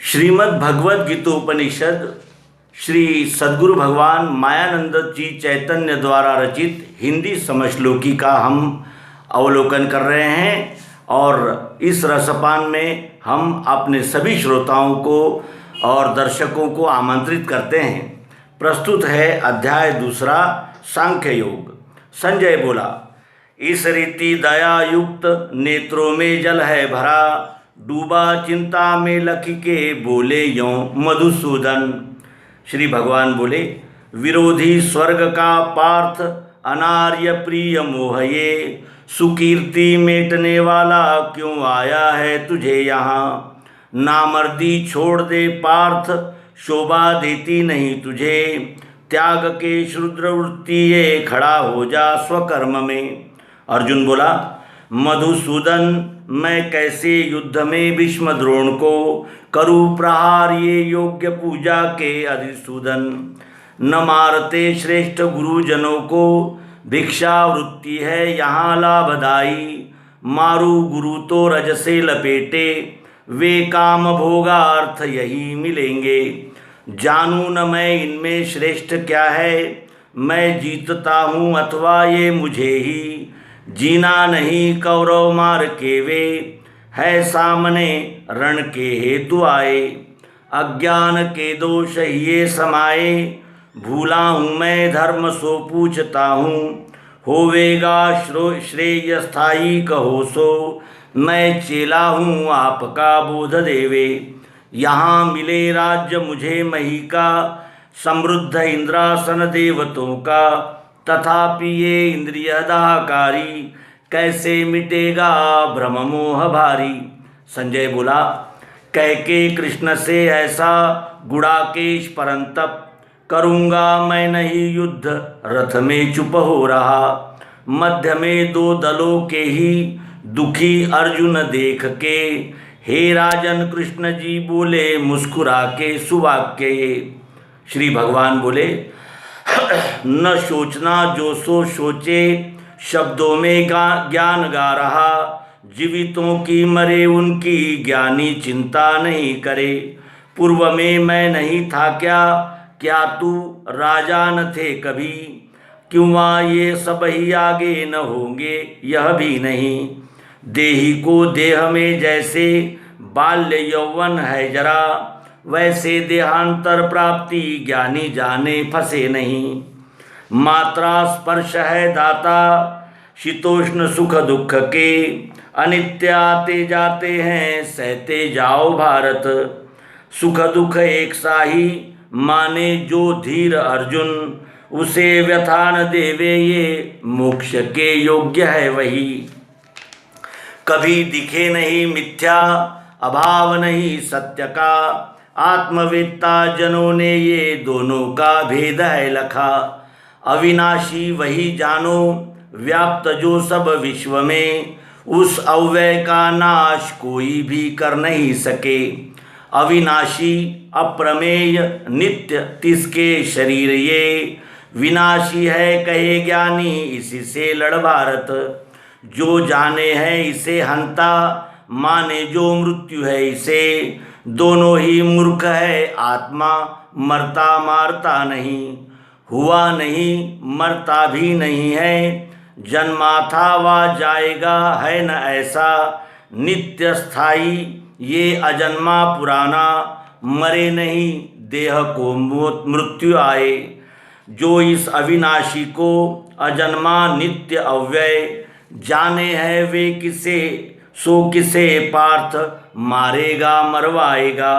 श्रीमद् भगवद गीतोपनिषद श्री सद्गुरु भगवान मायानंद जी चैतन्य द्वारा रचित हिंदी समश्लोकी का हम अवलोकन कर रहे हैं और इस रसपान में हम अपने सभी श्रोताओं को और दर्शकों को आमंत्रित करते हैं। प्रस्तुत है अध्याय दूसरा सांख्य योग। संजय बोला, इस रीति दया युक्त नेत्रों में जल है भरा, डूबा चिंता में लखी के बोले यों मधुसूदन। श्री भगवान बोले, विरोधी स्वर्ग का पार्थ अनार्य प्रिय मोह ये, सुकीर्ति मेटने वाला क्यों आया है तुझे यहाँ। नामर्दी छोड़ दे पार्थ, शोभा देती नहीं तुझे, त्याग के शूद्र वृत्ति ये खड़ा हो जा स्वकर्म में। अर्जुन बोला, मधुसूदन मैं कैसे युद्ध में भीष्म द्रोण को करूँ प्रहार, ये योग्य पूजा के अधिसूदन। न मारते श्रेष्ठ गुरुजनों को, भिक्षा वृत्ति है यहाँ लाभदायी। मारू गुरु तो रज से लपेटे, वे काम भोगार्थ यही मिलेंगे। जानूँ न मैं इनमें श्रेष्ठ क्या है, मैं जीतता हूँ अथवा ये मुझे ही। जीना नहीं कौरव मार के वे, है सामने रण के हेतु आए। अज्ञान के दोष ये समाये, भूला हूँ मैं धर्म सो पूछता हूँ। होवेगा श्रेय स्थायी कहो सो, मैं चेला हूँ आपका बोध देवे। यहाँ मिले राज्य मुझे मही का, समृद्ध इंद्रासन देवतों का। तथापि ये इंद्रिय दाहकारी, कैसे मिटेगा भ्रम मोह भारी। संजय बोला, कह के कृष्ण से ऐसा गुड़ाकेश परंतप, करूँगा मैं नहीं युद्ध रथ में चुप हो रहा। मध्य में दो दलों के ही दुखी अर्जुन देख के, हे राजन कृष्ण जी बोले मुस्कुरा के सुवाक्य। श्री भगवान बोले, न सोचना जो सो सोचे, शब्दों में ज्ञान गा रहा। जीवितों की मरे उनकी ज्ञानी चिंता नहीं करे। पूर्व में मैं नहीं था क्या, क्या तू राजा न थे कभी। क्यों ये सब ही आगे न होंगे यह भी नहीं। देही को देह में जैसे बाल्य यौवन है जरा, वैसे देहांतर प्राप्ति ज्ञानी जाने फंसे नहीं। मात्रा स्पर्श है दाता, शीतोष्ण सुख दुख के, अनित्य आते जाते हैं सहते जाओ भारत। सुख दुख एक साही माने जो धीर अर्जुन, उसे व्यथा न देवे ये मोक्ष के योग्य है वही। कभी दिखे नहीं मिथ्या, अभाव नहीं सत्य का, आत्मवेत्ता जनों ने ये दोनों का भेद है लखा। अविनाशी वही जानो, व्याप्त जो सब विश्व में, उस अव्यय का नाश कोई भी कर नहीं सके। अविनाशी अप्रमेय नित्य तिसके शरीर ये, विनाशी है कहे ज्ञानी इसी से लड़ भारत। जो जाने है इसे हंता, माने जो मृत्यु है इसे, दोनों ही मूर्ख है आत्मा मरता मारता नहीं। हुआ नहीं मरता भी नहीं है, जन्मा था वा जाएगा है न ऐसा। नित्य स्थायी ये अजन्मा पुराना, मरे नहीं देह को मृत्यु आए। जो इस अविनाशी को अजन्मा नित्य अव्यय, जाने है वे किसे सो किसे पार्थ मारेगा मरवाएगा।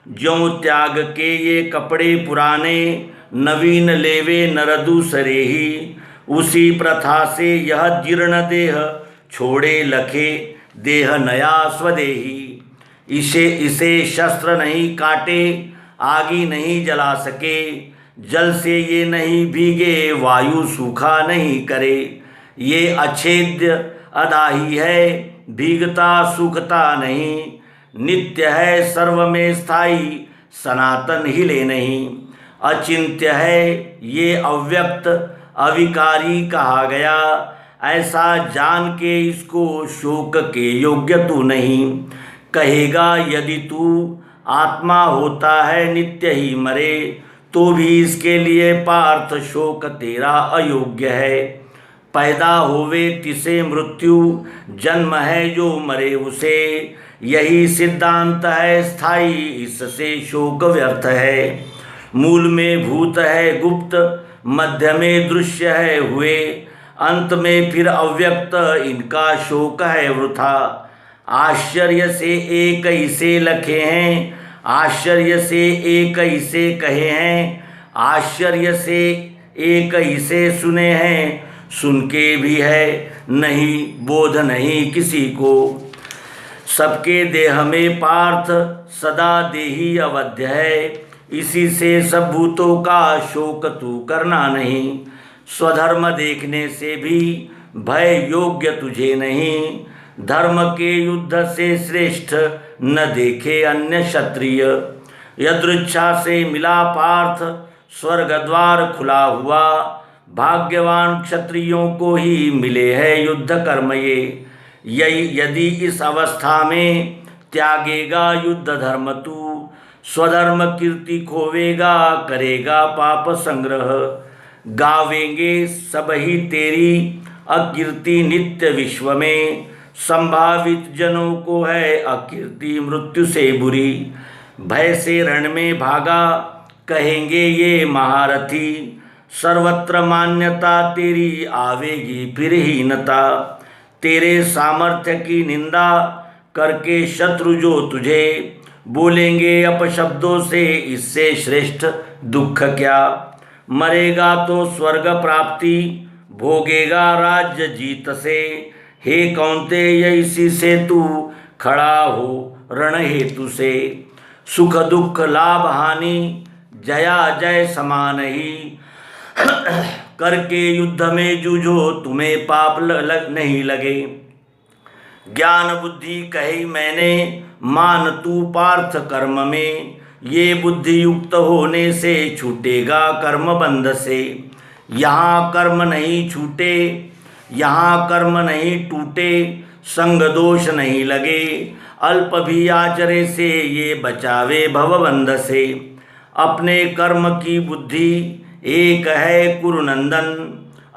ज्यों त्याग के ये कपड़े पुराने, नवीन लेवे नर दूसरे ही। उसी प्रथा से यह जीर्ण देह, छोड़े लखे देह नया स्वदेही। इसे शस्त्र नहीं काटे, आगी नहीं जला सके, जल से ये नहीं भीगे वायु सूखा नहीं करे। ये अछेद्य अदाही है, भीगता सूखता नहीं। नित्य है सर्व में स्थायी, सनातन हिले नहीं। अचिंत्य है ये अव्यक्त, अविकारी कहा गया। ऐसा जान के इसको शोक के योग्य तू नहीं। कहेगा यदि तू आत्मा होता है नित्य ही मरे, तो भी इसके लिए पार्थ शोक तेरा अयोग्य है। पैदा होवे तिसे मृत्यु, जन्म है जो मरे उसे, यही सिद्धांत है स्थाई, इससे शोक व्यर्थ है। मूल में भूत है गुप्त, मध्य में दृश्य है हुए, अंत में फिर अव्यक्त, इनका शोक है वृथा। आश्चर्य से एक इसे लखे हैं, आश्चर्य से एक इसे कहे हैं, आश्चर्य से एक इसे सुने हैं, सुन के भी है नहीं बोध नहीं किसी को। सबके देह में पार्थ सदा देही अवध्य है, इसी से सब भूतों का शोक तू करना नहीं। स्वधर्म देखने से भी भय योग्य तुझे नहीं, धर्म के युद्ध से श्रेष्ठ न देखे अन्य क्षत्रिय। यदृच्छा से मिला पार्थ स्वर्ग द्वार खुला हुआ, भाग्यवान क्षत्रियों को ही मिले है युद्ध कर्म ये। यदि इस अवस्था में त्यागेगा युद्ध धर्म तू, स्वधर्म कीर्ति खोवेगा करेगा पाप संग्रह। गावेंगे सब ही तेरी अकीर्ति नित्य विश्व में, संभावित जनों को है अकीर्ति मृत्यु से बुरी। भय से रण में भागा कहेंगे ये महारथी, सर्वत्र मान्यता तेरी आवेगी फिर हीनता। तेरे सामर्थ्य की निंदा करके शत्रु जो तुझे, बोलेंगे अपशब्दों से इससे श्रेष्ठ दुख क्या। मरेगा तो स्वर्ग प्राप्ति भोगेगा राज्य जीत से, हे कौन्तेय इसी से तू खड़ा हो रण हेतु से। सुख दुख लाभ हानि जया जय समान ही, करके युद्ध में जूझो तुम्हें पाप नहीं लगे। ज्ञान बुद्धि कही मैंने मान तू पार्थ कर्म में, ये बुद्धि युक्त होने से छूटेगा कर्म बंध से। यहाँ कर्म नहीं छूटे यहाँ कर्म नहीं टूटे, संग दोष नहीं लगे, अल्प भी आचरे से ये बचावे भवबंध से। अपने कर्म की बुद्धि एक है कुरुनंदन,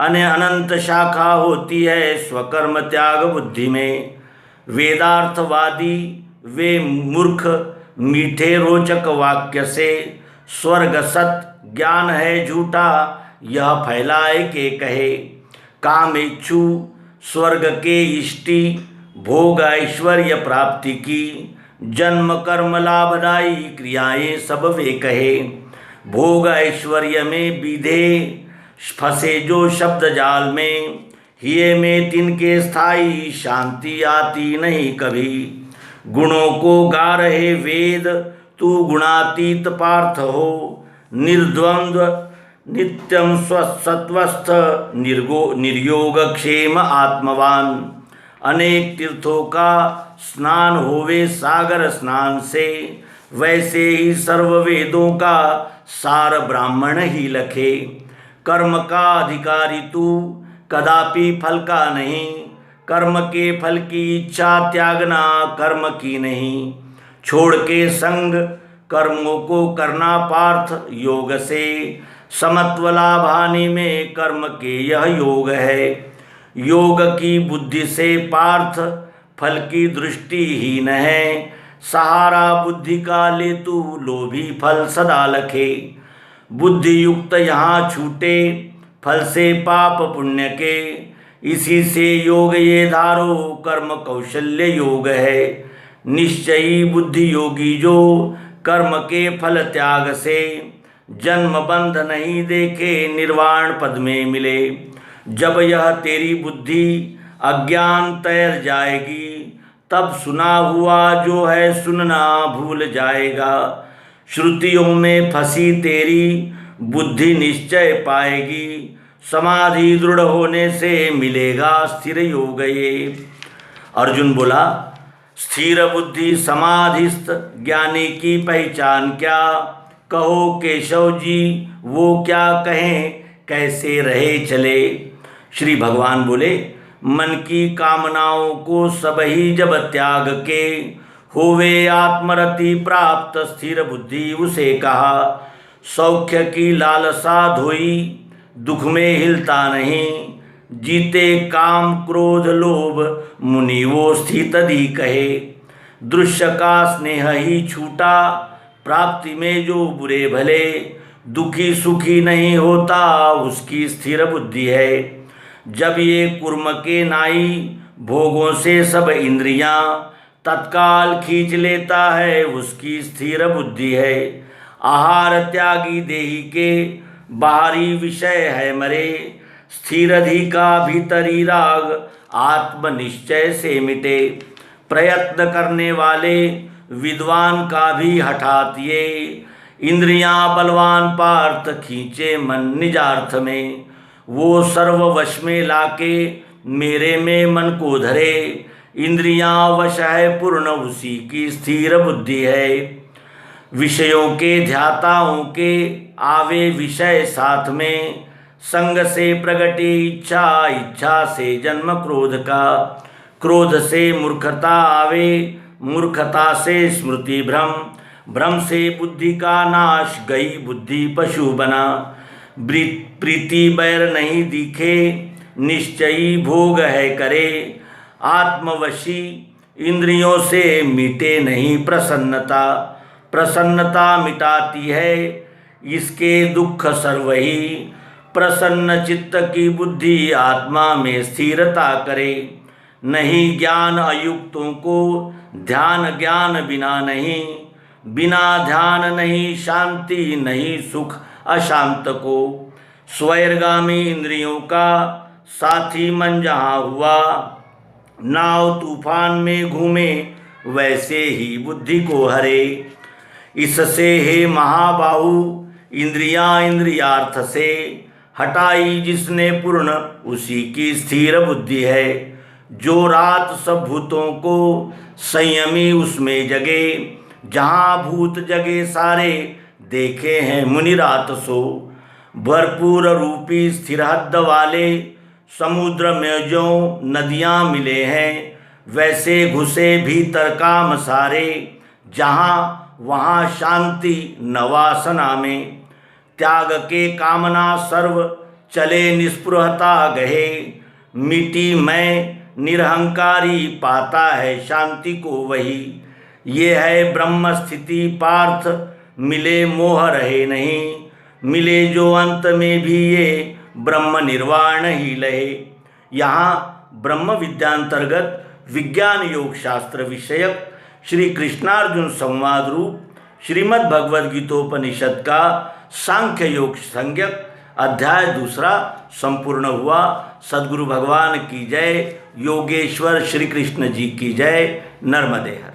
अनंत शाखा होती है स्वकर्म त्याग बुद्धि में। वेदार्थवादी वे मूर्ख मीठे रोचक वाक्य से, स्वर्ग सत ज्ञान है झूठा यह फैलाए के कहे। काम इच्छु स्वर्ग के इष्टि, भोग ऐश्वर्य प्राप्ति की, जन्म कर्म लाभदायी क्रियाएं सब वे कहे। भोग ऐश्वर्य में विधे फंसे जो शब्द जाल में, हिये में तिनके स्थायी शांति आती नहीं कभी। गुणों को गा रहे वेद तू गुणातीत पार्थ हो, निर्द्वंद्व नित्यम सत्वस्थ निर्योग क्षेम आत्मवान। अनेक तीर्थों का स्नान होवे सागर स्नान से, वैसे ही सर्व वेदों का सार ब्राह्मण ही लखे। कर्म का अधिकारी तू कदापि फल का नहीं, कर्म के फल की इच्छा त्यागना कर्म की नहीं। छोड़ के संग कर्मों को करना पार्थ योग से, समत्व लाभ हानि में कर्म के यह योग है। योग की बुद्धि से पार्थ फल की दृष्टि हीन है, सहारा बुद्धि का ले तू लोभी फल सदा लखे। बुद्धि युक्त यहाँ छूटे फल से पाप पुण्य के, इसी से योग ये धारो कर्म कौशल्य योग है। निश्चयी बुद्धि योगी जो कर्म के फल त्याग से, जन्म बंध नहीं देखे निर्वाण पद में मिले। जब यह तेरी बुद्धि अज्ञान तैर जाएगी, तब सुना हुआ जो है सुनना भूल जाएगा। श्रुतियों में फंसी तेरी बुद्धि निश्चय पाएगी, समाधि दृढ़ होने से मिलेगा स्थिर योग ये। अर्जुन बोला, स्थिर बुद्धि समाधिस्थ ज्ञानी की पहचान क्या। कहो केशव जी वो क्या कहें कैसे रहे चले। श्री भगवान बोले, मन की कामनाओं को सब ही जब त्याग के, होवे आत्मरति प्राप्त स्थिर बुद्धि उसे कहा। सौख्य की लालसा धोई दुख में हिलता नहीं, जीते काम क्रोध लोभ मुनि वो स्थितधि कहे। दृश्य का स्नेह ही छूटा प्राप्ति में जो बुरे भले, दुखी सुखी नहीं होता उसकी स्थिर बुद्धि है। जब ये कुर्म के नाई भोगों से सब इंद्रियां, तत्काल खींच लेता है उसकी स्थिर बुद्धि है। आहार त्यागी देही के बाहरी विषय है मरे, स्थिरधि का भीतरी राग आत्मनिश्चय से मिटे। प्रयत्न करने वाले विद्वान का भी हठात ये, इंद्रियां बलवान पार्थ खींचे मन निजार्थ में। वो सर्व वश में लाके मेरे में मन को धरे, इंद्रियां वश है पूर्ण उसी की स्थिर बुद्धि है। विषयों के ध्याताओं के आवे विषय साथ में, संग से प्रगटे इच्छा, इच्छा से जन्म क्रोध का। क्रोध से मूर्खता आवे, मूर्खता से स्मृति भ्रम, भ्रम से बुद्धि का नाश, गई बुद्धि पशु बना। प्रीति बैर नहीं दिखे, निश्चयी भोग है करे। आत्मवशी इंद्रियों से मिटे नहीं प्रसन्नता, प्रसन्नता मिटाती है इसके दुख सर्व ही। प्रसन्न चित्त की बुद्धि आत्मा में स्थिरता करे। नहीं ज्ञान अयुक्तों को ध्यान, ज्ञान बिना नहीं। बिना ध्यान नहीं शांति, नहीं सुख अशांत को। स्वैरगामी इंद्रियों का साथी मन जहाँ हुआ, नाव तूफान में घूमे वैसे ही बुद्धि को हरे। इससे हे महाबाहु इंद्रियां इंद्रियार्थ से, हटाई जिसने पूर्ण उसी की स्थिर बुद्धि है। जो रात सब भूतों को संयमी उसमें जगे, जहाँ भूत जगे सारे देखे हैं मुनि रात सो। भरपूर रूपी स्थिर हद वाले समुद्र में जो नदियाँ मिले हैं, वैसे घुसे भीतर काम सारे, जहाँ वहाँ शांति नवासना में। त्याग के कामना सर्व चले निस्पृहता गहे, मिटी मैं निरहंकारी पाता है शांति को वही। ये है ब्रह्म स्थिति पार्थ, मिले मोह रहे नहीं। मिले जो अंत में भी ये ब्रह्म निर्वाण ही लहे। यहाँ ब्रह्म विद्यांतर्गत विज्ञान योग शास्त्र विषयक श्री कृष्णार्जुन संवाद रूप श्रीमद् भगवद गीतोपनिषद का सांख्य योग संज्ञक अध्याय 2 संपूर्ण हुआ। सद्गुरु भगवान की जय। योगेश्वर श्री कृष्ण जी की जय। नर्मदे हर।